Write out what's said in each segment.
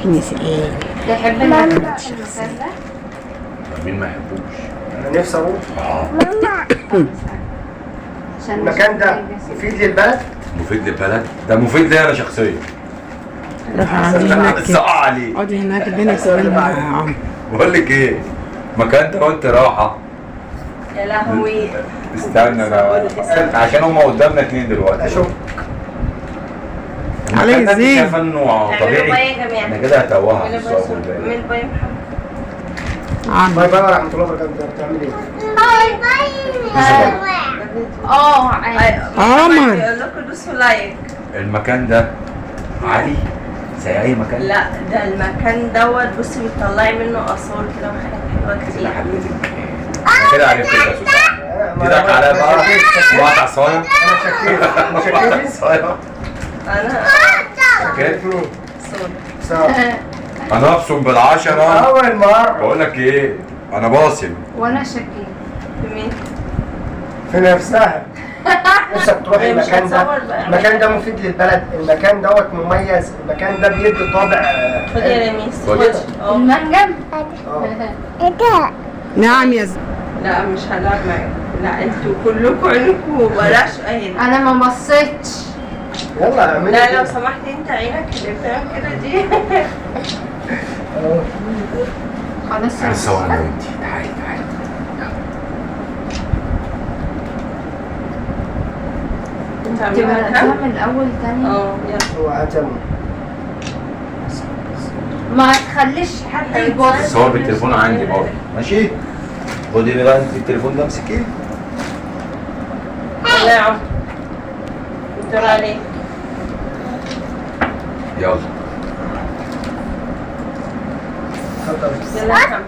نسي ايه؟ تحب المكان ده؟ مين ما يحبوش؟ انا نفسي اروح. عشان المكان ده مفيد للبلد؟ مفيد للبلد؟ ده مفيد ليا انا شخصيا. روح اقعدي هناك السقع عليه. اقعدي هناك بينك وبينها يا عم. بقول لك ايه؟ مكان ده وانت رايحه. يا لهوي. استنى انا عشان هما قدامنا اتنين دلوقتي. اشوف عليه المكان ده زين. شايفه انه طبيعي. يا جماعه. انا كده هتوهها في من السؤال باي محمد. عم باي باي ورحمة الله وبركاته. انت بتعمل ايه؟ عمر. يقول لكم دوسوا لايك. المكان ده عادي زي اي مكان. لا ده المكان دوت بصي بتطلعي منه اثار كده وحاجات حلوه كده كتير. حبيت المكان. كده عرفت الجاسوس. ايدك عليا بقى وقطع صايع. انا شكيت صايع. انا شكيت مين؟ صور. انا ابصم بالعشرة. اول مرة. بقول لك ايه؟ انا باصم. وانا شكيت في مين؟ في نفسها. نفسك تروح هي مش المكان ده. هتصور بقى. المكان ده مفيد للبلد، المكان دوت مميز، المكان ده بيدي طابع خدي يا لميس. خد. المنجم. نعم يا زين. لا مش هلعب معاك. لا انتوا كلكم عينكم بلاش اهل. انا ما بصيتش. يلا اعملي لا كده. لو سمحت انت عينك اللي بتعمل كده دي. خلاص تعالي صور انا وانتي. تعالي تعالي. انت عاملها من الاول تاني. يلا. هو هتم. ما تخليش حد يبص. الصور بالتليفون عندي برضه. ماشي؟ خدي بقى انت التليفون ده امسكيه. يلا يا عم. الدور عليك. يلا. اتفضل. يلا يا محمد.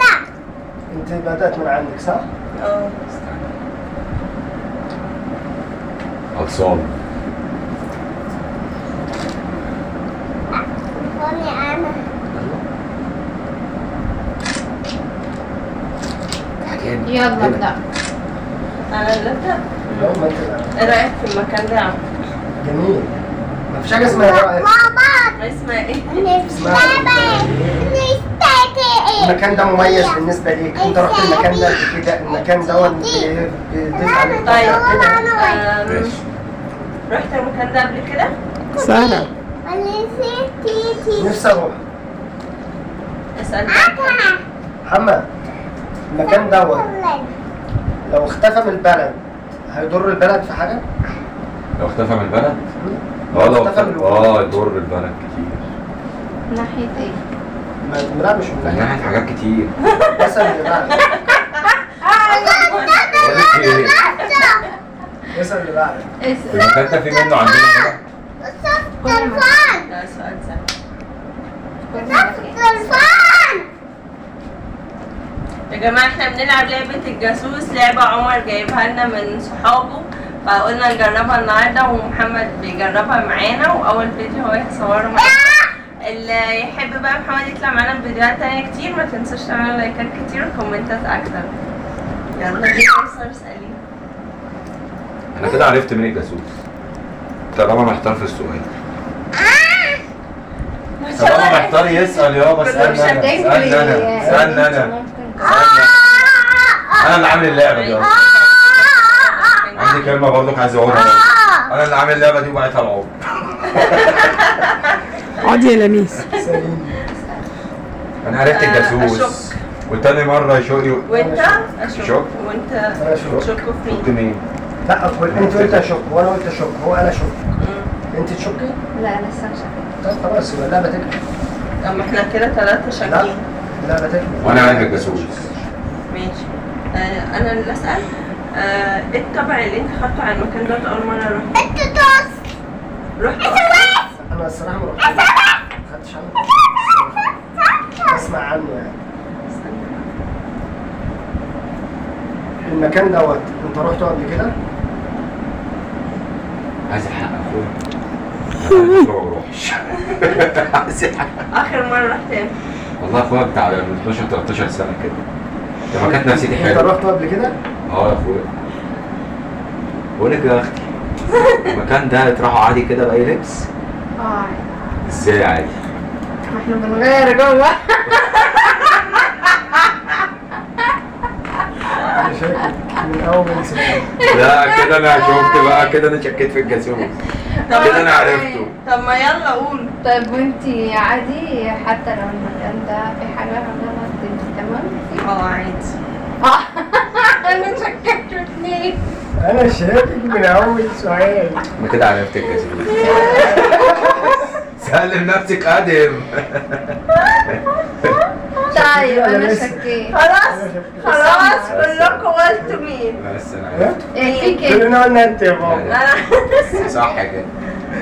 انت بدأت من عندك صح؟ خلصان. يلا ابدأ. انا اللي ابدا. لا ما انت. ايه رايك في المكان ده يا عم؟ جميل. ما فيش حاجة اسمها رأيك. اسمها ايه؟ المكان ده مميز بالنسبة ليك، انت رحت المكان ده قبل كده، المكان ده بيضيف عليك طيب. ماشي. رحت المكان ده قبل كده؟ سارة. نفسي اروح. اسال. محمد المكان دوت لو اختفى من البلد هيضر البلد في حاجة؟ لو اختفى من البلد؟ لو اختفى من الوجود. يضر البلد كتير. ناحية ايه؟ لا مش من ناحية حاجات كتير. اسأل اللي بعدك. بقول لك ايه؟ اسأل اللي بعدك. اسأل. المكان ده في منه عندنا هنا؟ لا سؤال سهل. يا جماعة احنا بنلعب لعبة الجاسوس، لعبة عمر جايبها لنا من صحابه، فقلنا نجربها النهاردة ومحمد بيجربها معانا، وأول فيديو هو يصوره معانا. اللي يحب بقى محمد يطلع معانا بفيديوهات تانية كتير ما تنسوش تعملوا لايكات كتير وكومنتات أكتر. يلا دي قيصر اسألي. انا كده عرفت مين الجاسوس. طالما محتار في السؤال. طالما محتار يسأل يابا. اسألني انا. اسألني انا. اسألني انا. انا اللي عامل اللعبة دي اصلا. عندي كلمة برضك عايز اقولها. انا اللي عامل اللعبة دي وبعتها العمر. اقعدي يا لميس. انا عرفت الجاسوس. أشك. وتاني مرة يشوق. وانت أشك. شك. وانت انا شك. شك في شفت مين؟ مين؟ لا انت قلت اشك وانا قلت اشك، هو انا اشك. انت تشكي؟ لا لسه مش عارفة. طب خلاص يبقى اللعبة تكمل. طب ما احنا كده 3 لا شاكين. اللعبة تكمل. وانا عارف الجاسوس. ماشي. انا اللي اسال. ايه الطبع اللي انت خدته على المكان ده اول مره رحت اصلا؟ انا الصراحة ما رحتش. ما خدتش عنه. اسمع عنه يعني. المكان دوت انت رحته قبل كده؟ عايز الحق اخويا. انا ما بروحش. عايز الحق. اخر مره رحت امتى؟ والله اخويا بتاع من 12 13 سنة كده. لما كانت نفسيتي انت حلوة. رحته قبل كده؟ اه يا اخويا. بقول لك يا اختي المكان ده تروحوا عادي كده بأي لبس؟ اه ازاي عادي؟ احنا بنغير جوه. انا شاكك من اول سؤال. لا كده انا شفت بقى، كده انا شكيت في الجاسوس، كده انا عرفته. طب ما يلا قول. طيب وانتي عادي حتى لو المكان ده في حاجة غلط انتي تمام؟ عادي. انا شككت في اتنين. انا شاكك من اول سؤال. انا كده عرفت الجاسوس. سلم نفسك قادم. طيب انا لسه. شكيت. خلاص كلكم قلتوا مين؟ بس انا عرفت. في كده. كلنا قلنا انت يا بابا. صح كده.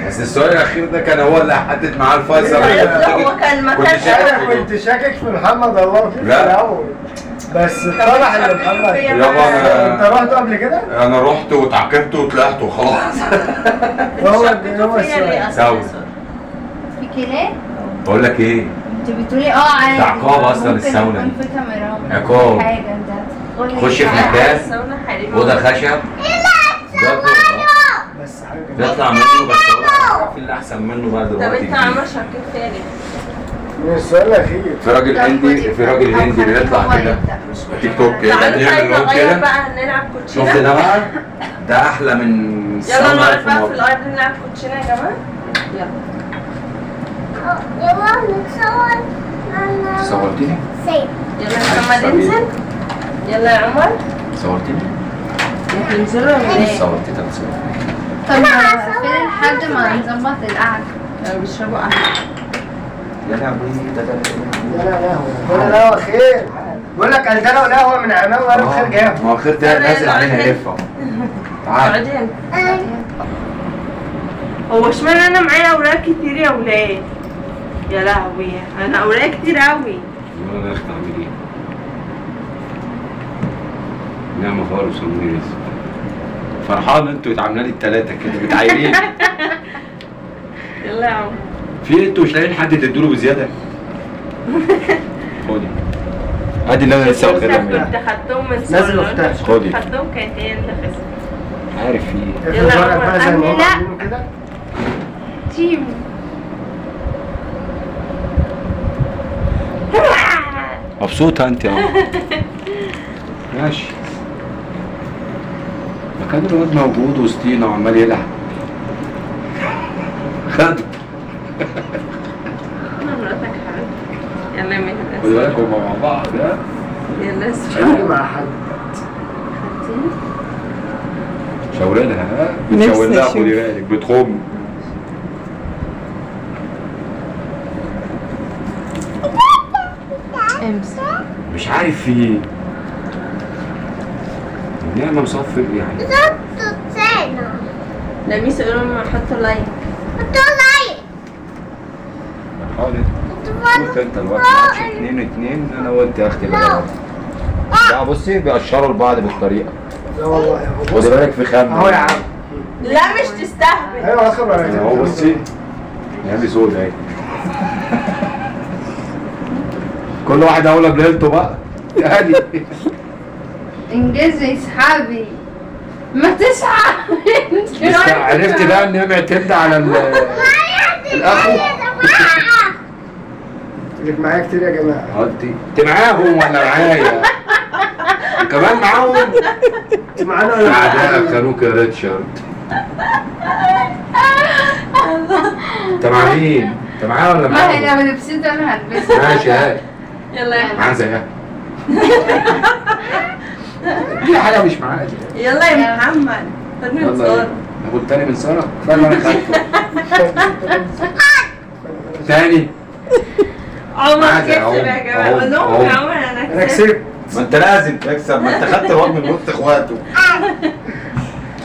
بس السؤال الاخير ده كان هو اللي حدد معاه الفيصل. هو كان ما كنت كانش شاكك انا في كنت شاكك في محمد الله في لا. الاول، بس طلع ان محمد. يابا انت رحت قبل كده؟ انا رحت واتعاقبت وطلعت وخلاص. هو شككوا فيا ليه السؤال. اصلا؟ في كلاب؟ بقول لك ايه؟ انت بتقولي عادي. ده عقاب أصلاً ممكن الساونا يكون دي. في كاميرا. عقاب. حاجة انت خش في مكان الساونا حريمي. اوضه خشب بس حاجه بيطلع منه، بس هو في اللي احسن منه بقى طب دلوقتي. انت عمال شكيت فيا ليه؟ من السؤال الاخير. في راجل هندي، في راجل هندي بيطلع كده تيك توك كده تعالوا بيعمل طيب لون نغير كده. بقى نلعب كوتشينه. شفت ده بقى؟ ده احلى من يلا الساونا نقعد ألف بقى في مرة. الارض نلعب كوتشينه يا جماعه. يلا. صورتني؟ يلا يا محمد انزل. يلا يا عمر. صورتني؟ هتنزلوا ولا ايه؟ صورتي ثلاث صور. طب فين لحد ما نظبط القعدة؟ بيشربوا قهوه. يا لهوي ده لا قهوه، لا قهوه خير. بقول لك الدلع والقهوه من عمام وانا بخير جاب. ما هو الخير ده نازل علينا لفه. تعال. اقعدي هنا. هو اشمعنى انا معايا اوراق كتير يا ولاد؟ يا لهوي انا اوراق كتير قوي. انا يا اختي اعمل ايه؟ نعمة خالص يا منير. فرحان انتوا عاملين لي التلاتة كده بتعايرين. يلا يا عمر. في انتوا مش لاقيين حد تدوا له بزيادة؟ خدي. ادي اللي انا لسه واخدها كنت منها. خدتهم من نازل اختها. خدي. خدتهم كانت هي اللي خسرت. عارف في ايه؟ افرض ورقك بقى زي ما هم لا. عاملينه كده. تيم. مبسوطة انت يا عم. ماشي. مكان الواد موجود وسطينا وعمال يلعب. خد. انا مراتك حبيبتي. يلا يا مهدي. خدي بالك هما مع بعض ها؟ يلا هيجي مع حد. شاور لها ها؟ نفسي بتشاور لها أشوف. خدي بالك بتخم. امسك. مش عارف في ايه. نعمة مصفر يعني. لميس يقولوا لهم حطوا لايك. حاضر. شوف انت الوقت ماتش 2-2 انا وانت يا اختي بقى. لا بصي بيقشروا لبعض بالطريقة. لا والله يا ابو خدي بالك في خم. اهو يا عم. لا مش تستهبل. ايوه اخر ورقتين. اهو بصي. نعمل سود اهي. كل واحد اولى بليلته بقى. هادي. انجزي اسحبي. ما تسحبي. بس عرفت بقى ان هي معتمدة على الاخو. اللي معايا كتير يا جماعه. انت معاهم ولا معايا؟ كمان معاهم؟ انت معانا ولا اعدائك خانوك يا ريتشارد. انت مع مين؟ انت معايا ولا ما هي معاهم؟ لو لبست انا هلبسها. ماشي هات. يلا يا معاه زيها. في حاجة مش معايا. يلا يا محمد. خد من يلا صور. ناخد تاني من سارة؟ فاهم انا خدته. تاني. عمر معاك كسب أهو. يا جماعه. أهو. قول لهم أهو. يا عمر انا انا كسبت. كسبت. ما انت لازم تكسب، ما انت خدت الواد من وسط اخواته.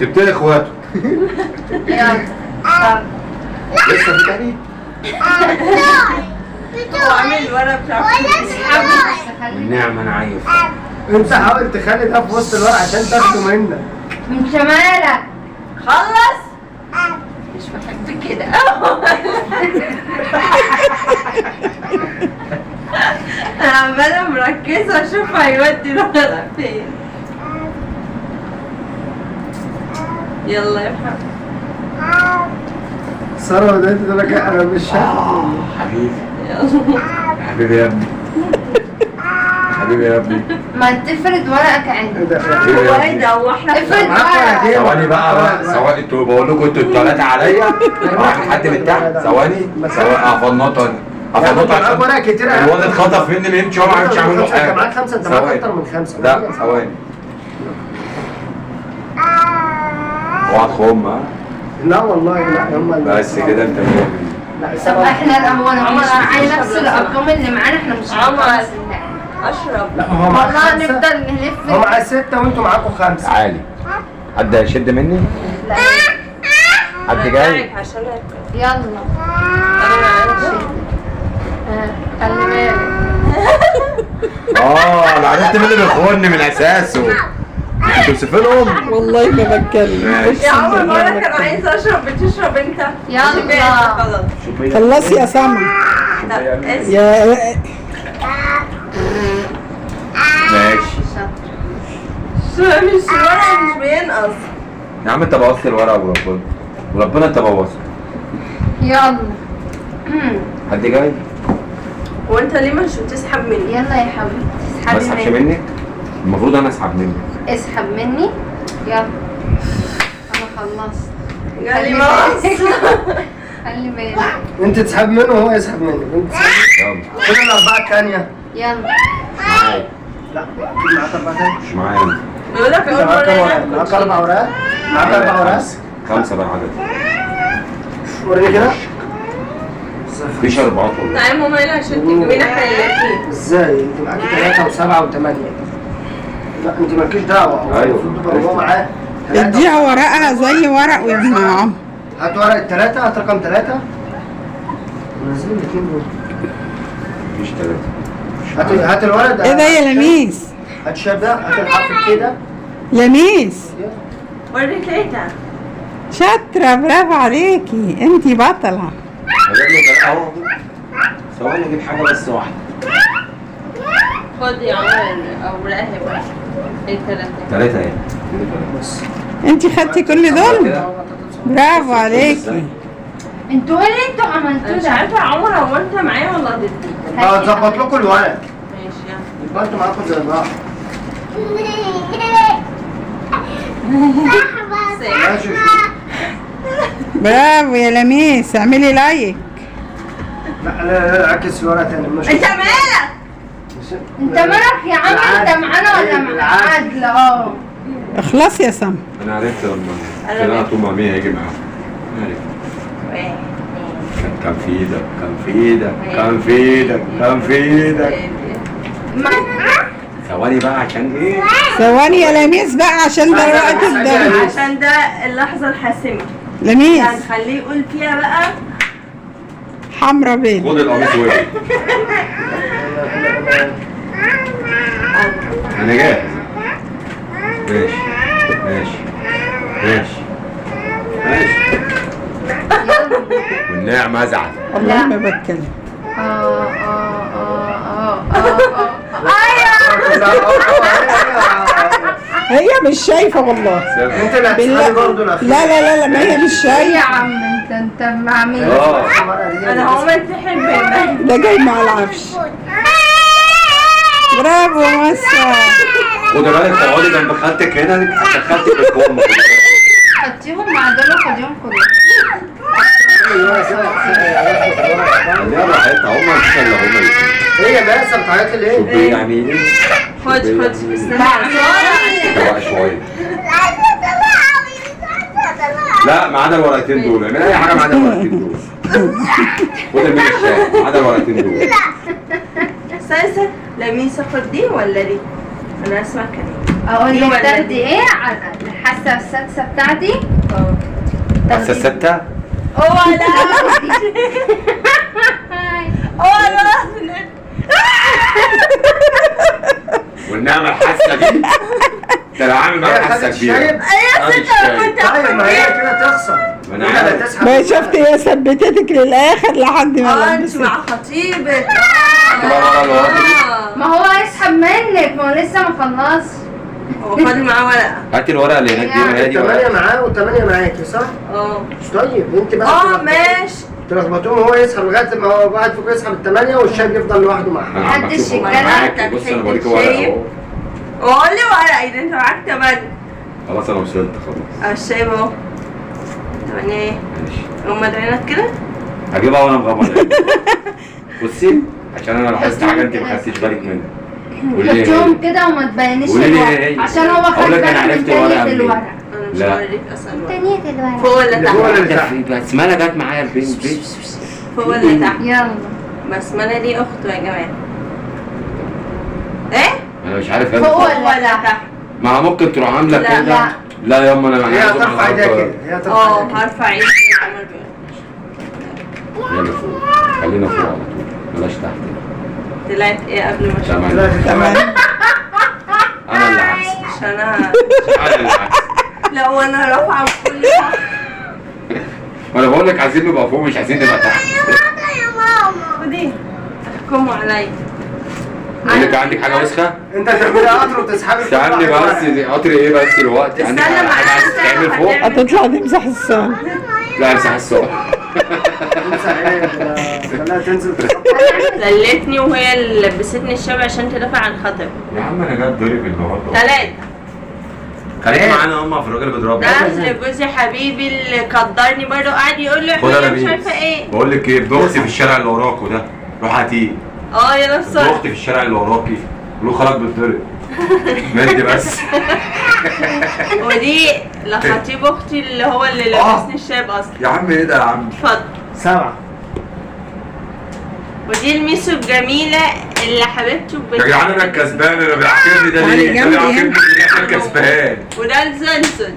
جبت لي اخواته. يلا. لسه في تاني؟ هو عامل الورق بتاعه. والنعمة انا عايز. انت حاول تخلي ده في وسط الورق عشان تاخده منك. من شمالك. خلص. مش بحب كده. انا عماله مركزه اشوف هيودي الورق فين. يلا يا محمد. ساره وديت دول انا مش شايف. حبيبي. حبيبي يا ابني حبيبي يا ابني ما تفرد ورقك عندي. هو ايه ده؟ هو احنا افرد معاك ورقك. ورقتين. ثواني بقى ثواني، انتوا بقول لكم انتوا الثلاثة عليا واحد حد من تحت. ثواني افنطها معاك ورق كتير يا الواد اتخطف مني ما يمشي، هو ما عرفش يعمل له انت حاجة. معاك 5، انت معاك اكتر من 5. لا ثواني، اوعى تخم ها. لا والله لا هم بس كده انت مجرد. لا طب احنا الأول عمر، عايز نفس الأرقام اللي معانا، احنا مش عمر. هنخلص. اشرب. لا هو معاك والله 5، نفضل نلف. هو معاه 6 وانتوا معاكم 5. تعالي حد هيشد مني؟ لا حد جاي؟ عشان يلا. انا معلش. خلي بالك. انا عرفت مين اللي بيخوني من اساسه. توصفي لهم؟ والله ما بتكلم. ماشي. يا عمر بقولك انا عايزه اشرب، بتشرب انت؟ يلا. شبعت خلاص. خلصي يا سما. لا اسف. يا ماشي مش ورق مش بينقص. يا عم، انت بوظت الورق وربنا انت بوظته. يلا. حد جاي؟ وانت ليه مش بتسحب مني؟ يلا يا حبيبي ما اسحبي اسحبش مني. منك؟ المفروض انا اسحب منك. اسحب مني. يلا. انا خلصت. قال لي بص. خلي بالك. انت تسحب منه وهو يسحب منك. انت يلا كده الاربعه الثانيه. يلا. معايا. لا اكيد معاك 4 ثانيه. مش معايا انا. بيقول لك اول معاك مره ورق، معاك 4 ورقات. معاك 4 ورقات. 5 بقى عدد. وريني كده. مفيش 4 والله. تعالى ماما هنا عشان تجيبينا احنا الاثنين. ازاي؟ انت معاكي 3 و7 و8. لا انت مالكيش دعوه. هو ايوه. المفروض تبقى هو معاه. اديها ورقها زي ورق يا عم. هات ورق ال3، هات رقم 3. نازلين الاثنين دول. مفيش 3. هات الورق ده. ايه ده يا لميس؟ هات الشاب ده، هات الحرف كده. لميس وري تلاته. شاطرة، برافو عليكي، انتي بطلة. هجيب له 3 اهو. ثواني اجيب حاجة بس واحدة. خد يا عمر اوراقها بقى. الثلاثه. 3 اهي. بس. انتي خدتي كل دول؟ برافو عليكي. انتوا ايه اللي انتوا انا عملتوه مش ده؟ عارفه يا عمر هو انت معايا ولا ضدي؟ هظبط لكم الورق. ماشي يلا. يبقى انتوا معاكم زي بعض. ماشي. برافو يا لميس، اعملي لايك. لا لا لا، عكس الورقه تاني. مش انت مالك؟ انت مالك يا عم؟ انت معانا ولا مع عادل؟ اه. اخلصي يا سما. انا عرفت لما أنا طول ما مين هيجي معاهم. عرفت. واحد، كان في ايدك، كان في ايدك، كان في ايدك، كان في ايدك. ثواني بقى عشان ايه؟ ثواني يا لميس بقى عشان ده وقت الدرس. عشان ده اللحظة الحاسمة. لميس هنخليه يقول فيها بقى. حمرا بيض. خد القميص وابني. انا جاهز. ماشي ماشي ماشي ماشي. والنعمة ازعل. والله ما بتكلم. هي مش شايفة والله. انت اللي هتسألي برضه لا لا لا لا، ما هي مش يا شايفة. عم انت مع مين؟ انا هقوم انتحر بينك. ده جاي مع العفش. برافو مسا. خد بالك تقعدي جنب خالتك هنا عشان خالتك بتكون. حطيهم مع دول وخديهم كلهم. خليها براحتها، هما مفيش الا هما الاثنين. هي بس بتعيط ليه؟ شوفي يعني ايه؟ خد استنى. ده بقى شوية. لا ما عدا الورقتين دول، اعمل اي حاجة ما عدا الورقتين دول. خد من الشاي ما عدا الورقتين دول. استنى لميس اخد دي ولا دي؟ انا اسمع كلام. اقول دي لك ولا تاخدي دي؟ ايه على الحاسه السادسه بتاعتي؟ بس الستة؟ اوعى لا. اوعى لا. والنعمة الحاسة دي ده لو عامل معاها حاسة كبيرة. ايوه ستة كنت طيب ما هي كده تخسر. ما انا عارف. تسحب. ما شفت هي ثبتتك للاخر لحد ما انت لبست. مع خطيبك. تبقى ورا الورقة. ما هو هيسحب منك، ما هو لسه ما خلصش. هو فاضل معاه ورقة. هاتي الورقة اللي هناك دي، ما هي دي الثمانية ورقة. معاه والثمانية معاكي صح؟ اه طيب انت بقى ماشي. تلخبطوهم وهو يسحب لغايه ما هو واحد فوق يسحب الثمانيه والشاي بيفضل لوحده معاه. انا عم محدش بشوفه يتكلم. معاك. بص انا بوريك ورقه اهو. وقول لي ورقه ايه ده، انت معاك 8. خلاص انا وصلت خلاص. الشاي اهو 8 ايه؟ ماشي. غمض عينك كده. هجيبها وانا مغمض عيني. بصي عشان انا لاحظت حاجه انت ما خدتيش بالك منها. قولي لي حطيهم كده وما تبينيش قولي لي الورق ايه؟ عشان هو خد أقول لك بالك أنا من عرفت تانية ورقة منين. الورق. انا مش لا. هوريك اصلا الورقة. تانية الورق. فوق ولا اللي فوق تحت؟ ولا تحت؟ بسمله جت معايا البنت. فوق ولا تحت؟ يلا. بسمله دي اخته يا جماعه. ايه؟ انا مش عارف فوق ايه. فوق ولا تحت؟ ما ممكن تروح عامله لا، كده. لا. لا ياما انا هي هترفع ايديها كده، هي هترفع اه ايديها كده. هرفع ايدي عمر بيقول. يلا فوق. خلينا فوق على طول بلاش تحت. طلعت ايه قبل ما اشوف؟ تمام. ثلاثة تمام. انا اللي عكس. عشان انا انا اللي عكس. لا وانا رافعه كل صح. وانا بقول لك عايزين نبقى فوق مش عايزين نبقى تحت. خدي احكموا عليا. بقول لك عندك حاجه وسخه؟ انت تعملها قطر وتسحبي فوق تعالي واحد بس قطر ايه بس دلوقتي؟ عندك استنى حاجه معايا. عايز تتعمل فوق؟ هتطلع تمسح الصالة. لا امسح السوق. تمسح ايه كده، خليها تنزل تخبط. زلتني وهي اللي لبستني الشبع عشان تدافع عن خطيب. يا عم انا جاي اتضرب النهارده. 3. خليك معانا هم في الراجل بيضربني. ده جوزي حبيبي اللي قدرني برضه قاعد يقول لي خد انا مش بيه. عارفه ايه. بقول لك ايه، ابن اختي في الشارع اللي وراكوا ده، روح هاتيه. يا ابن نفسي. اختي في الشارع اللي وراكي، قولوا خرج بيتضرب. مهدي بس. ودي لخطيب اختي اللي هو اللي لبسني الشاب اصلا. يا عم ايه ده يا عم؟ اتفضل. 7. ودي الميسو الجميله اللي حبيبته يا جدعان انا الكسبان، انا بيعاقبني ده تعالي ليه؟ ده جنبي بيعاقبني ليه؟ انا الكسبان. وده الزنزن.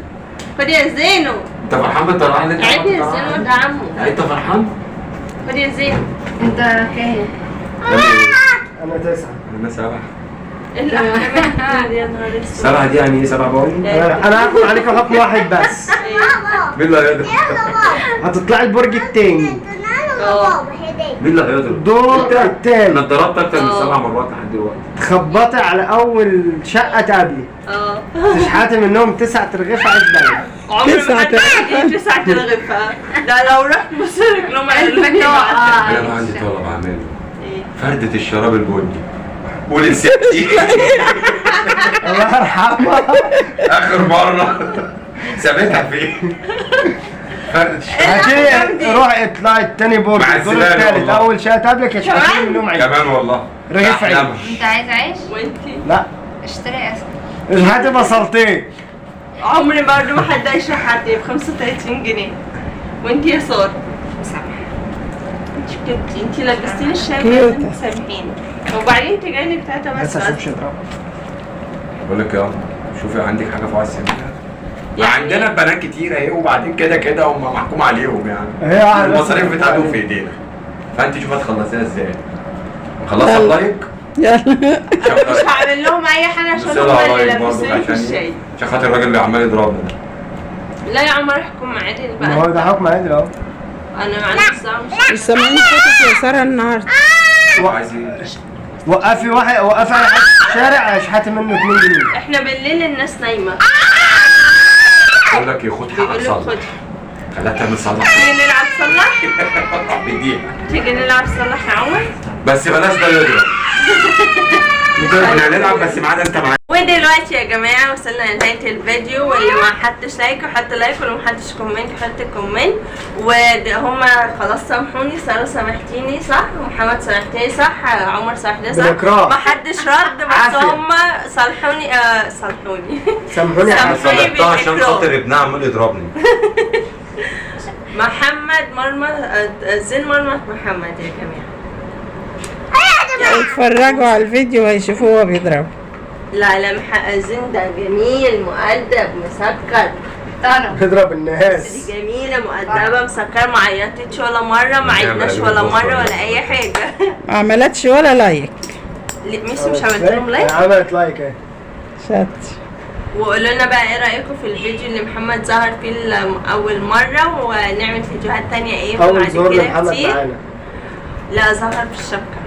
خد يا زينو. انت فرحان بالطلعان اللي انت عيب يا عملتها؟ زينو ده عمو. يعني انت فرحان؟ خد يا زينو. انت كام؟ انا 9. انا 7. الاحلام يا نهار اسود. 7 دي يعني ايه 7 بقول؟ انا هاخد عليك رقم واحد بس. مين اللي هيضرب؟ هتطلعي البرج التاني. مين اللي هيضرب؟ دور التاني. انا اتضربت اكتر من 7 مرات لحد دلوقتي. تخبطي على اول شقه تقابلي، تشحتي منهم 9 ترغيف عيش بلد. عمري ما 9 حد يجي 9 ترغيفها. ده لو رحت بص رجلهم هيقلبني بقى. انا بقى عندي طلب اعمله. ايه؟ فردة الشراب البني وللسكتي. الله يرحمها. اخر مرة سابتها فين؟ فردة الشراب هاتي روح اطلعي التاني برج مع الدور السلامة التالت، والله. اول شقه تقابلك اشحتي منهم عيش. كمان والله. رغيف عيش. أحلامها. انت عايز عيش؟ وانتي؟ لا اشتري اسد. اشحتي بصلتين. عمري برضه ما حد هيشحتني ب 35 جنيه. وانتي يا سارة؟ مسامحة. انتي كنتي انتي لبستيني الشاي كيوتة. لازم تسامحيني. وبعدين انتي جايلي بتاعتها بس. بس اشوفش اضربها. بقول لك يا شوفي عندك حاجة فوق السن. يعني عندنا بنات كتير اهي وبعدين كده هم محكوم عليهم يعني. هي واحدة بس. المصاريف بتاعتهم في ايدينا. فانت شوفي هتخلصيها ازاي. خلصها يلا. لايك. يلا. مش هعمل لهم اي حاجه عشان هم بصيلها اللي لايك برضه لبسوني في الشاي. عشان خاطر الراجل اللي عمال يضربنا ده. لا يا عمر احكم عادل ما هو بقى. ده حكم عادل اهو. انا ما عنديش دعوه مش مش سامعين صوتك يا سارة النهارده. عايز ايه؟ وقفي واحد، وقفي على حد في الشارع اشحتي منه 2 جنيه. احنا بالليل الناس نايمه. بقول لك يا خد حقك بيقول لك صلح. خد. خليها تعمل صلح. تيجي نلعب صلح؟ بديها. تيجي نلعب صلح يا عمر؟ بس بلاش ده يضرب. احنا هنلعب بس معانا انت معانا. ودلوقتي يا جماعه وصلنا لنهايه الفيديو، واللي ما حطش لايك يحط لايك، واللي ما حطش كومنت يحط كومنت. وهما خلاص سامحوني، ساره سامحتيني صح، ومحمد سامحتني صح، عمر سامحتني صح. بالإكراه. ما حدش رد بس عافية. هما صالحوني. صالحوني. سامحوني سامحوني. على صلحتها عشان بالإكراه. خاطر ابنها عمال يضربني. محمد مرمى زين مرمى محمد يا جماعه. يتفرجوا على الفيديو ويشوفوه وهو بيضرب. لا زين ده جميل مؤدب مسكر. بيضرب الناس. دي جميلة مؤدبة مسكرة، ما عيطتش ولا مرة، ما عيطناش ولا مرة ولا أي حاجة. ما عملتش ولا لايك. ميسي مش عملت لهم لايك؟ عملت لايك اهي. شاطر. وقولوا لنا بقى ايه رأيكم في الفيديو اللي محمد ظهر فيه أول مرة، ونعمل فيديوهات تانية ايه اول بعد ظهور كده لمحمد كتير. معانا. لا ظهر في الشبكة.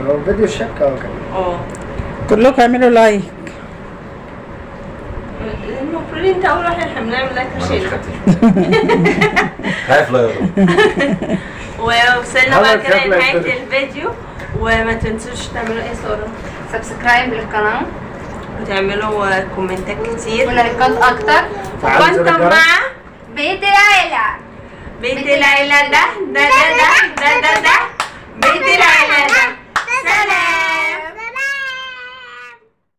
هو فيديو الشبكه هو كان. اه كلكم اعملوا لايك. المفروض انت اول واحد احنا بنعمل لك ما شيء. خايف لا يضرب. ووصلنا بقى كده خايف لا لنهاية يضرب. الفيديو، وما تنسوش تعملوا ايه سارة؟ سبسكرايب للقناة وتعملوا كومنتات كتير، ولايكات اكتر. فعل زر وكنتم الجرس. مع بيت العيلة. بيت العيلة ده